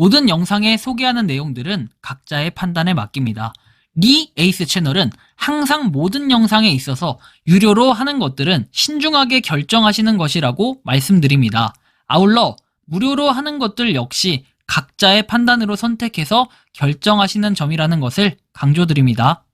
모든 영상에 소개하는 내용들은 각자의 판단에 맡깁니다. 리 에이스 채널은 항상 모든 영상에 있어서 유료로 하는 것들은 신중하게 결정하시는 것이라고 말씀드립니다. 아울러 무료로 하는 것들 역시 각자의 판단으로 선택해서 결정하시는 점이라는 것을 강조드립니다.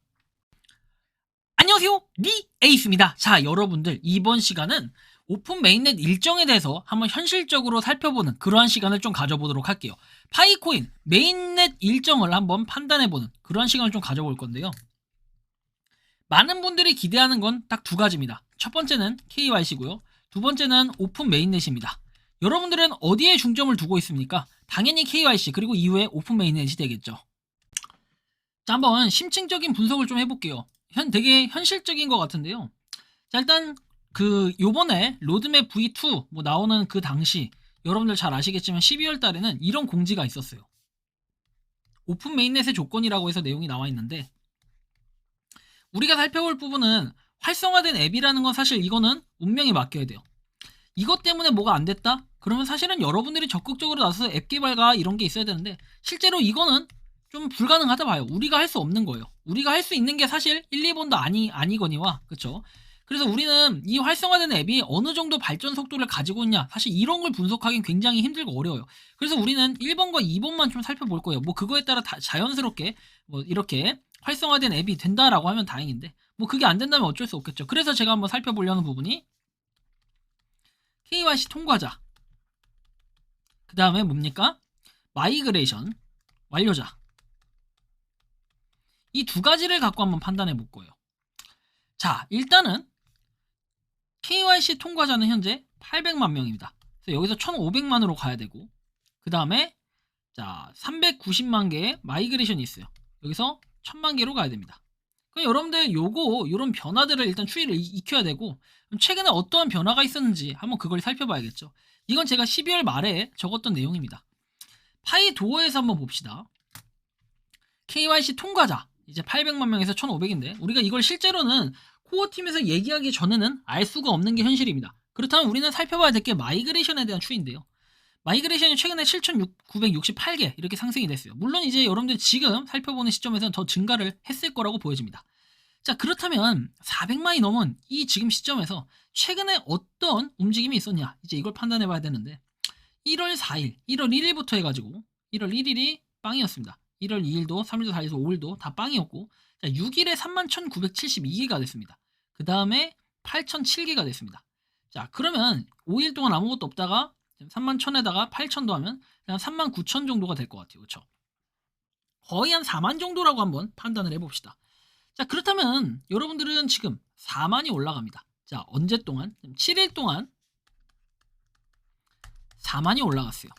안녕하세요, 리 에이스입니다. 자, 여러분들 이번 시간은 오픈 메인넷 일정에 대해서 한번 현실적으로 살펴보는 그러한 시간을 좀 가져보도록 할게요. 파이코인 메인넷 일정을 한번 판단해보는 그러한 시간을 좀 가져볼 건데요. 많은 분들이 기대하는 건 딱 두 가지입니다. 첫 번째는 KYC고요. 두 번째는 오픈 메인넷입니다. 여러분들은 어디에 중점을 두고 있습니까? 당연히 KYC 그리고 이후에 오픈 메인넷이 되겠죠. 자, 한번 심층적인 분석을 좀 해볼게요. 되게 현실적인 것 같은데요. 자, 일단 요번에 로드맵 V2 나오는 그 당시 여러분들 잘 아시겠지만 12월 달에는 이런 공지가 있었어요. 오픈 메인넷의 조건이라고 해서 내용이 나와 있는데, 우리가 살펴볼 부분은 활성화된 앱이라는 건 사실 이거는 운명에 맡겨야 돼요. 이것 때문에 뭐가 안 됐다? 그러면 사실은 여러분들이 적극적으로 나서서 앱 개발과 이런 게 있어야 되는데, 실제로 이거는 좀 불가능하다 봐요. 우리가 할 수 없는 거예요. 우리가 할 수 있는 게 사실 1, 2번도 아니거니와, 그쵸? 그래서 우리는 이 활성화된 앱이 어느 정도 발전 속도를 가지고 있냐, 사실 이런 걸 분석하기는 굉장히 힘들고 어려워요. 그래서 우리는 1번과 2번만 좀 살펴볼 거예요. 그거에 따라 자연스럽게 이렇게 활성화된 앱이 된다라고 하면 다행인데, 그게 안 된다면 어쩔 수 없겠죠. 그래서 제가 한번 살펴보려는 부분이 KYC 통과자, 그 다음에 뭡니까? 마이그레이션 완료자, 이 두 가지를 갖고 한번 판단해 볼 거예요. 자, 일단은 KYC 통과자는 현재 800만 명입니다. 그래서 여기서 1500만으로 가야 되고, 그 다음에 자 390만 개의 마이그레이션이 있어요. 여기서 1000만 개로 가야 됩니다. 그럼 여러분들 요런 변화들을 일단 추이를 익혀야 되고, 최근에 어떠한 변화가 있었는지 한번 그걸 살펴봐야겠죠. 이건 제가 12월 말에 적었던 내용입니다. 파이 도어에서 한번 봅시다. KYC 통과자 이제 800만 명에서 1500인데, 우리가 이걸 실제로는 코어 팀에서 얘기하기 전에는 알 수가 없는 게 현실입니다. 그렇다면 우리는 살펴봐야 될 게 마이그레이션에 대한 추이인데요. 마이그레이션이 최근에 7,968개 이렇게 상승이 됐어요. 물론 이제 여러분들 지금 살펴보는 시점에서는 더 증가를 했을 거라고 보여집니다. 자, 그렇다면 400만이 넘은 이 지금 시점에서 최근에 어떤 움직임이 있었냐, 이제 이걸 판단해 봐야 되는데, 1월 4일, 1월 1일부터 해가지고 1월 1일이 빵이었습니다. 1월 2일도, 3일도, 4일도, 5일도 다 빵이었고, 자, 6일에 31,972개가 됐습니다. 그 다음에 8,007개가 됐습니다. 자, 그러면 5일 동안 아무것도 없다가 31,000에다가 8,000도 하면 그냥 39,000 정도가 될 것 같아요. 그렇죠? 거의 한 4만 정도라고 한번 판단을 해봅시다. 자, 그렇다면 여러분들은 지금 4만이 올라갑니다. 자, 언제 동안? 7일 동안 4만이 올라갔어요.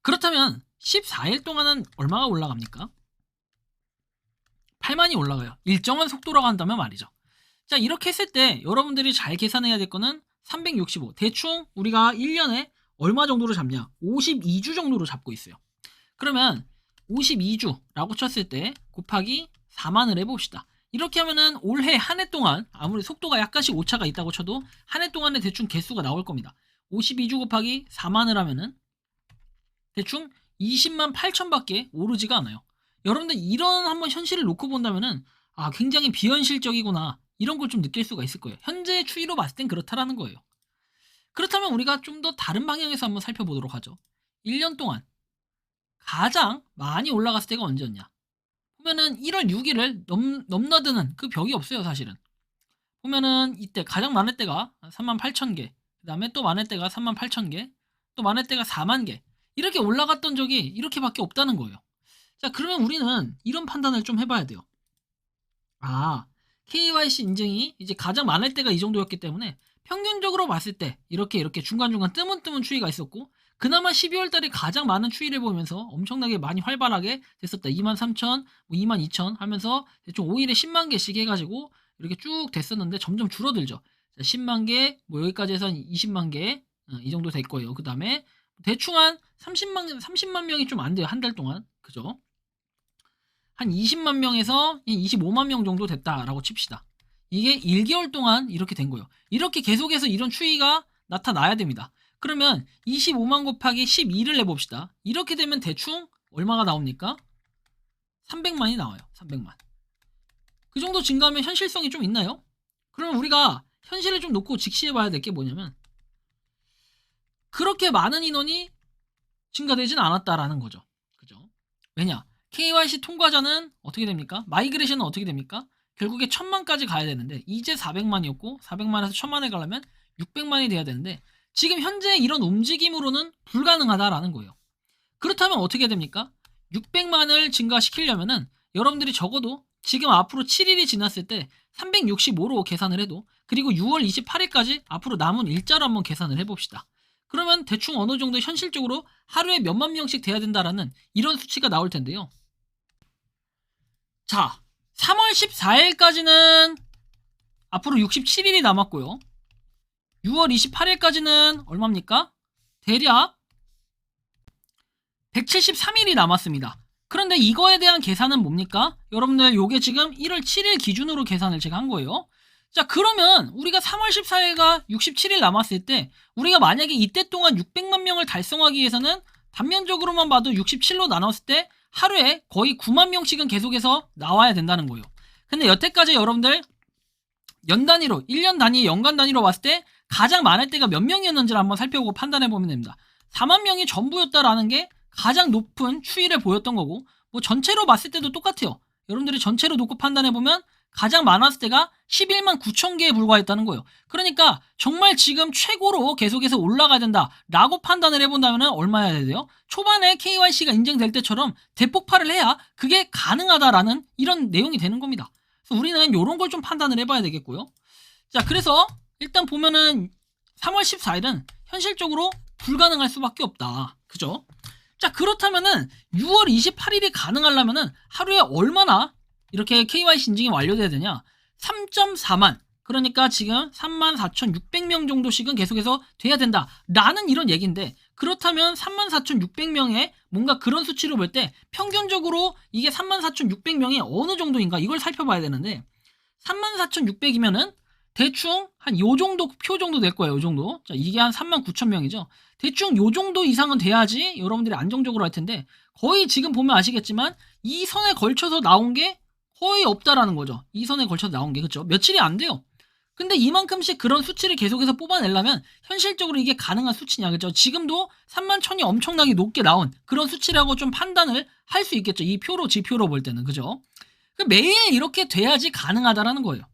그렇다면 14일 동안은 얼마가 올라갑니까? 8만이 올라가요. 일정한 속도라고 한다면 말이죠. 자, 이렇게 했을 때 여러분들이 잘 계산해야 될 거는 365, 대충 우리가 1년에 얼마 정도로 잡냐, 52주 정도로 잡고 있어요. 그러면 52주라고 쳤을 때 곱하기 4만을 해봅시다. 이렇게 하면은 올해 한 해 동안 아무리 속도가 약간씩 오차가 있다고 쳐도 한 해 동안에 대충 개수가 나올 겁니다. 52주 곱하기 4만을 하면은 대충 20만 8천밖에 오르지가 않아요. 여러분들 이런 한번 현실을 놓고 본다면은 굉장히 비현실적이구나, 이런 걸 좀 느낄 수가 있을 거예요. 현재의 추이로 봤을 땐 그렇다라는 거예요. 그렇다면 우리가 좀 더 다른 방향에서 한번 살펴보도록 하죠. 1년 동안 가장 많이 올라갔을 때가 언제였냐? 보면은 1월 6일을 넘나드는 그 벽이 없어요, 사실은. 보면은 이때 가장 많을 때가 38,000개, 그 다음에 또 많을 때가 38,000개, 또 많을 때가 4만 개, 이렇게 올라갔던 적이 이렇게밖에 없다는 거예요. 자, 그러면 우리는 이런 판단을 좀 해봐야 돼요. KYC 인증이 이제 가장 많을 때가 이 정도였기 때문에 평균적으로 봤을 때 이렇게 중간중간 뜨문뜨문 추이가 있었고, 그나마 12월 달에 가장 많은 추이를 보면서 엄청나게 많이 활발하게 됐었다. 23,000, 22,000 하면서 대충 5일에 10만 개씩 해가지고 이렇게 쭉 됐었는데 점점 줄어들죠. 자, 10만 개, 여기까지 해서 20만 개, 이 정도 될 거예요. 그 다음에 대충 한 30만 명이 좀 안 돼요. 한 달 동안. 그죠? 한 20만 명에서 25만 명 정도 됐다라고 칩시다. 이게 1개월 동안 이렇게 된 거예요. 이렇게 계속해서 이런 추이가 나타나야 됩니다. 그러면 25만 곱하기 12를 내봅시다. 이렇게 되면 대충 얼마가 나옵니까? 300만이 나와요. 300만. 그 정도 증가하면 현실성이 좀 있나요? 그러면 우리가 현실을 좀 놓고 직시해봐야 될 게 뭐냐면 그렇게 많은 인원이 증가되진 않았다라는 거죠. 그죠? 왜냐? KYC 통과자는 어떻게 됩니까? 마이그레이션은 어떻게 됩니까? 결국에 1000만까지 가야 되는데 이제 400만이었고 400만에서 1000만에 가려면 600만이 돼야 되는데 지금 현재 이런 움직임으로는 불가능하다라는 거예요. 그렇다면 어떻게 됩니까? 600만을 증가시키려면은 여러분들이 적어도 지금 앞으로 7일이 지났을 때 365로 계산을 해도 그리고 6월 28일까지 앞으로 남은 일자로 한번 계산을 해봅시다. 그러면 대충 어느 정도 현실적으로 하루에 몇만 명씩 돼야 된다라는 이런 수치가 나올 텐데요. 자, 3월 14일까지는 앞으로 67일이 남았고요. 6월 28일까지는 얼마입니까? 대략 173일이 남았습니다. 그런데 이거에 대한 계산은 뭡니까? 여러분들 요게 지금 1월 7일 기준으로 계산을 제가 한 거예요. 자, 그러면 우리가 3월 14일과 67일 남았을 때 우리가 만약에 이때 동안 600만 명을 달성하기 위해서는 단면적으로만 봐도 67로 나눴을 때 하루에 거의 9만 명씩은 계속해서 나와야 된다는 거예요. 근데 여태까지 여러분들 연 단위로 1년 단위, 연간 단위로 봤을 때 가장 많을 때가 몇 명이었는지를 한번 살펴보고 판단해 보면 됩니다. 4만 명이 전부였다라는 게 가장 높은 추이를 보였던 거고 뭐 전체로 봤을 때도 똑같아요. 여러분들이 전체로 놓고 판단해 보면 가장 많았을 때가 11만 9천 개에 불과했다는 거예요. 그러니까 정말 지금 최고로 계속해서 올라가야 된다라고 판단을 해본다면 얼마여야 돼요? 초반에 KYC가 인증될 때처럼 대폭발을 해야 그게 가능하다라는 이런 내용이 되는 겁니다. 그래서 우리는 이런 걸 좀 판단을 해봐야 되겠고요. 자, 그래서 일단 보면은 3월 14일은 현실적으로 불가능할 수밖에 없다. 그죠? 자, 그렇다면은 6월 28일이 가능하려면은 하루에 얼마나 이렇게 KYC 인증이 완료돼야 되냐? 3.4만. 그러니까 지금 34,600명 정도씩은 계속해서 돼야 된다라는 이런 얘기인데 그렇다면 34,600명의 뭔가 그런 수치로 볼 때 평균적으로 이게 34,600명이 어느 정도인가 이걸 살펴봐야 되는데 34,600이면은 대충 한 요 정도 표 정도 될 거예요. 요 정도. 자, 이게 한 39,000명이죠. 대충 요 정도 이상은 돼야지 여러분들이 안정적으로 할 텐데 거의 지금 보면 아시겠지만 이 선에 걸쳐서 나온 게 거의 없다라는 거죠. 이 선에 걸쳐서 나온 게. 그렇죠? 며칠이 안 돼요. 근데 이만큼씩 그런 수치를 계속해서 뽑아내려면 현실적으로 이게 가능한 수치냐. 그렇죠? 지금도 31,000이 엄청나게 높게 나온 그런 수치라고 좀 판단을 할 수 있겠죠. 이 표로 지표로 볼 때는. 그죠? 매일 이렇게 돼야지 가능하다라는 거예요.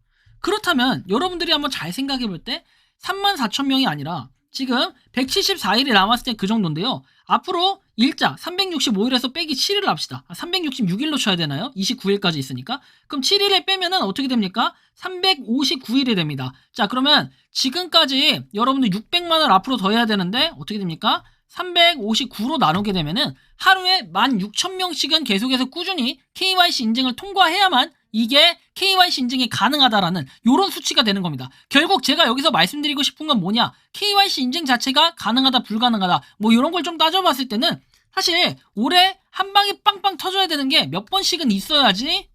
그렇다면 여러분들이 한번 잘 생각해 볼 때 34,000명이 아니라 지금 174일이 남았을 때 그 정도인데요. 앞으로 일자 365일에서 빼기 7일을 합시다. 366일로 쳐야 되나요? 29일까지 있으니까. 그럼 7일을 빼면은 어떻게 됩니까? 359일이 됩니다. 자, 그러면 지금까지 여러분들 600만을 앞으로 더 해야 되는데 어떻게 됩니까? 359로 나누게 되면은 하루에 16,000명씩은 계속해서 꾸준히 KYC 인증을 통과해야만 이게 KYC 인증이 가능하다라는 이런 수치가 되는 겁니다. 결국 제가 여기서 말씀드리고 싶은 건 뭐냐? KYC 인증 자체가 가능하다, 불가능하다 뭐 이런 걸 좀 따져봤을 때는 사실 올해 한 방에 빵빵 터져야 되는 게 몇 번씩은 있어야지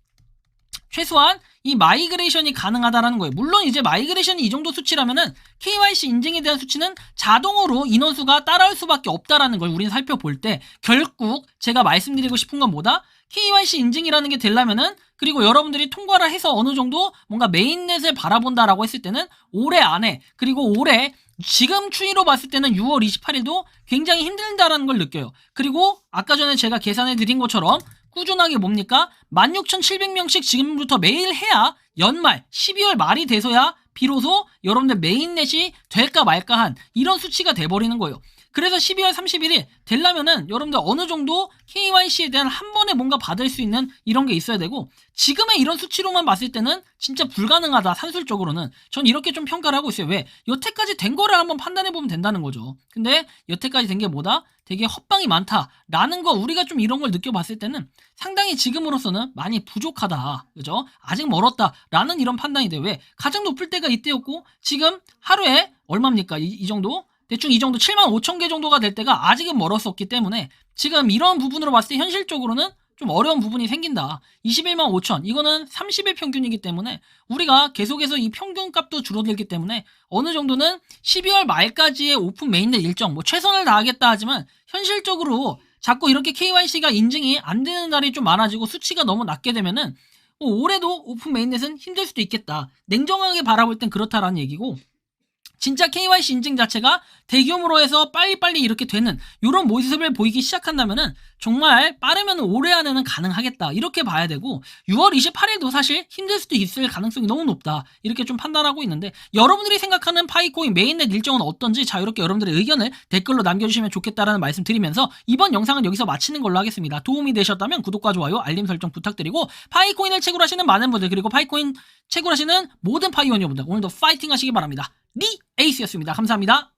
최소한 이 마이그레이션이 가능하다라는 거예요. 물론 이제 마이그레이션이 이 정도 수치라면은 KYC 인증에 대한 수치는 자동으로 인원수가 따라올 수밖에 없다라는 걸 우리는 살펴볼 때 결국 제가 말씀드리고 싶은 건 뭐다? KYC 인증이라는 게 되려면은 그리고 여러분들이 통과를 해서 어느 정도 뭔가 메인넷을 바라본다라고 했을 때는 올해 안에 그리고 올해 지금 추이로 봤을 때는 6월 28일도 굉장히 힘들다라는 걸 느껴요. 그리고 아까 전에 제가 계산해 드린 것처럼 꾸준하게 뭡니까? 16,700명씩 지금부터 매일 해야 연말 12월 말이 돼서야 비로소 여러분들 메인넷이 될까 말까 한 이런 수치가 돼버리는 거예요. 그래서 12월 31일 되려면은 여러분들 어느 정도 KYC에 대한 한 번에 뭔가 받을 수 있는 이런 게 있어야 되고 지금의 이런 수치로만 봤을 때는 진짜 불가능하다 산술적으로는 전 이렇게 좀 평가를 하고 있어요. 왜? 여태까지 된 거를 한번 판단해보면 된다는 거죠. 근데 여태까지 된 게 뭐다? 되게 헛방이 많다라는 거 우리가 좀 이런 걸 느껴봤을 때는 상당히 지금으로서는 많이 부족하다. 그죠? 아직 멀었다라는 이런 판단이 돼요. 왜? 가장 높을 때가 이때였고 지금 하루에 얼마입니까? 이 정도? 대충 이 정도 75,000개 정도가 될 때가 아직은 멀었었기 때문에 지금 이런 부분으로 봤을 때 현실적으로는 좀 어려운 부분이 생긴다. 21만 5천 이거는 30의 평균이기 때문에 우리가 계속해서 이 평균값도 줄어들기 때문에 어느 정도는 12월 말까지의 오픈 메인넷 일정 뭐 최선을 다하겠다 하지만 현실적으로 자꾸 이렇게 KYC가 인증이 안 되는 날이 좀 많아지고 수치가 너무 낮게 되면은 올해도 오픈 메인넷은 힘들 수도 있겠다. 냉정하게 바라볼 땐 그렇다라는 얘기고, 진짜 KYC 인증 자체가 대규모로 해서 빨리빨리 이렇게 되는 이런 모습을 보이기 시작한다면은 정말 빠르면 올해 안에는 가능하겠다 이렇게 봐야 되고, 6월 28일도 사실 힘들 수도 있을 가능성이 너무 높다 이렇게 좀 판단하고 있는데, 여러분들이 생각하는 파이코인 메인넷 일정은 어떤지 자유롭게 여러분들의 의견을 댓글로 남겨주시면 좋겠다라는 말씀 드리면서 이번 영상은 여기서 마치는 걸로 하겠습니다. 도움이 되셨다면 구독과 좋아요 알림 설정 부탁드리고, 파이코인을 채굴하시는 많은 분들 그리고 파이코인 채굴하시는 모든 파이오니어분들 오늘도 파이팅 하시기 바랍니다. 리 에이스였습니다. 감사합니다.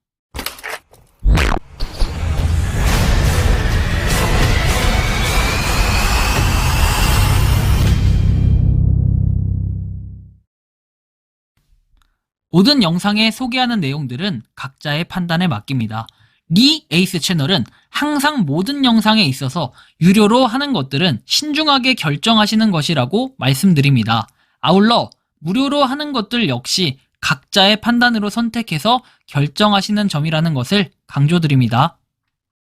모든 영상에 소개하는 내용들은 각자의 판단에 맡깁니다. 리 에이스 채널은 항상 모든 영상에 있어서 유료로 하는 것들은 신중하게 결정하시는 것이라고 말씀드립니다. 아울러 무료로 하는 것들 역시 각자의 판단으로 선택해서 결정하시는 점이라는 것을 강조드립니다.